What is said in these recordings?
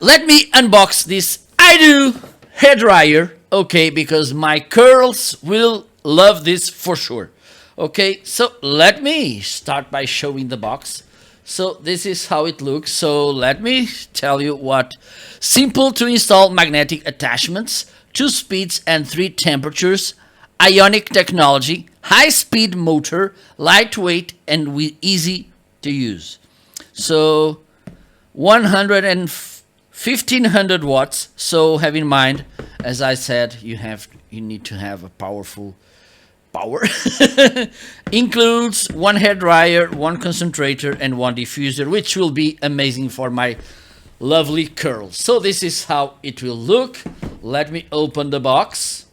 let me unbox this Idoo Hair Dryer, okay, because my curls will love this for sure. Okay, so let me start by showing the box. So this is how it looks. So let me tell you what. Simple to install magnetic attachments, 2 speeds and 3 temperatures, Ionic Technology, high-speed motor, lightweight and easy to use. So 1500 watts. So have in mind, as I said, you need to have a powerful power. Includes 1 hair dryer, 1 concentrator and 1 diffuser, which will be amazing for my lovely curls. So this is how it will look. Let me open the box.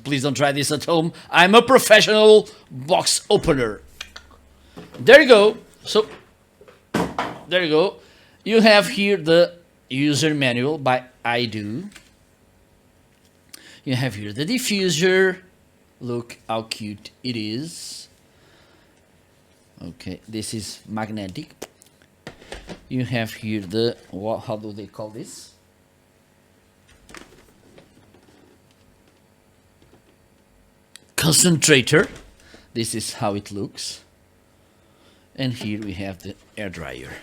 Please don't try this at home. I'm a professional box opener. There you go. So there you go. You have here the user manual by Idoo. You have here the diffuser. Look how cute it is. Okay, this is magnetic. You have here the, how do they call this? Concentrator. This is how it looks. And here we have the air dryer.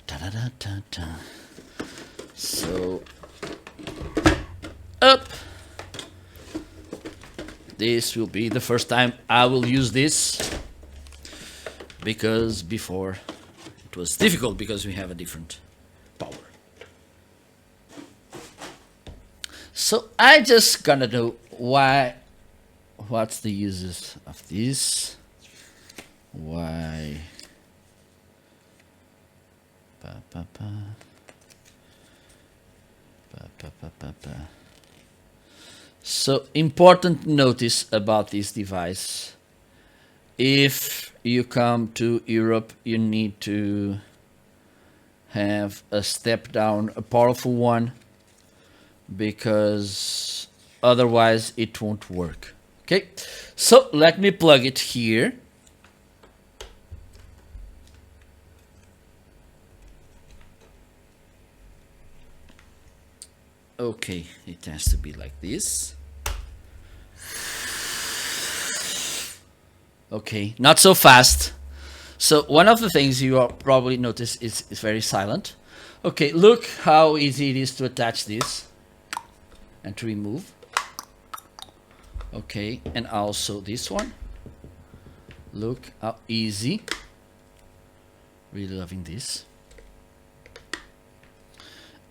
Ta-da-da-da-da. So, up. This will be the first time I will use this, because before it was difficult because we have a different power. So I just gonna know what's the uses of this, why. Pa, pa, pa. Pa, pa, pa, pa, pa. So, important notice about this device. If you come to Europe, you need to have a step down, a powerful one, because otherwise it won't work. Okay, so let me plug it here. Okay, it has to be like this. Okay, not so fast. So one of the things you probably notice is it's very silent. Okay, look how easy it is to attach this and to remove. Okay, and also this one. Look how easy. Really loving this.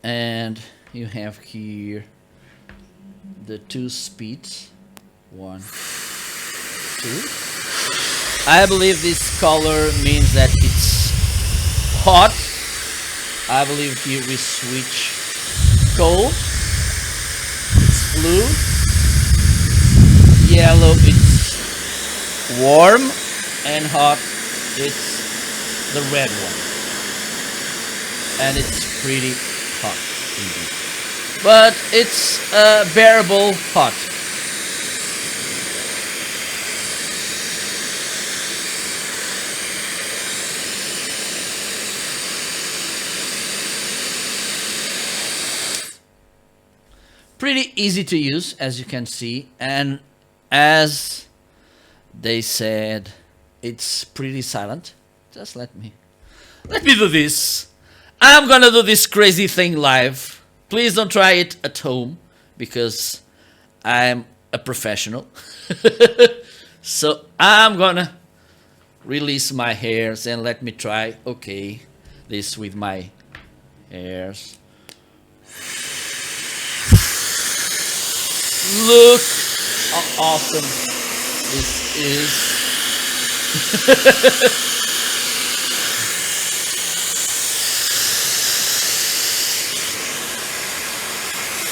And you have here the 2 speeds. 1, 2. I believe this color means that it's hot. I believe here we switch cold. It's blue. Yellow, it's warm. And hot, it's the red one. And it's pretty hot indeed. But it's bearable hot. Pretty easy to use, as you can see, and as they said, it's pretty silent. Just let me do this. I'm gonna do this crazy thing live. Please don't try it at home, because I'm a professional. So I'm gonna release my hairs and let me try, okay, this with my hairs. Look how awesome this is.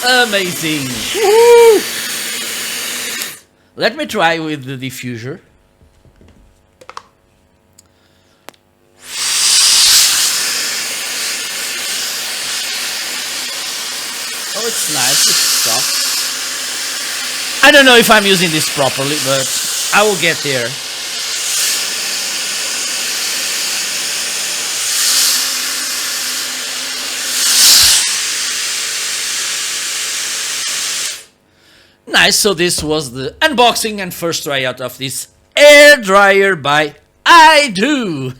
Amazing. Woo! Let me try with the diffuser. Oh, it's nice, it's soft. I don't know if I'm using this properly, but I will get there. Nice, so this was the unboxing and first tryout of this air dryer by Idoo.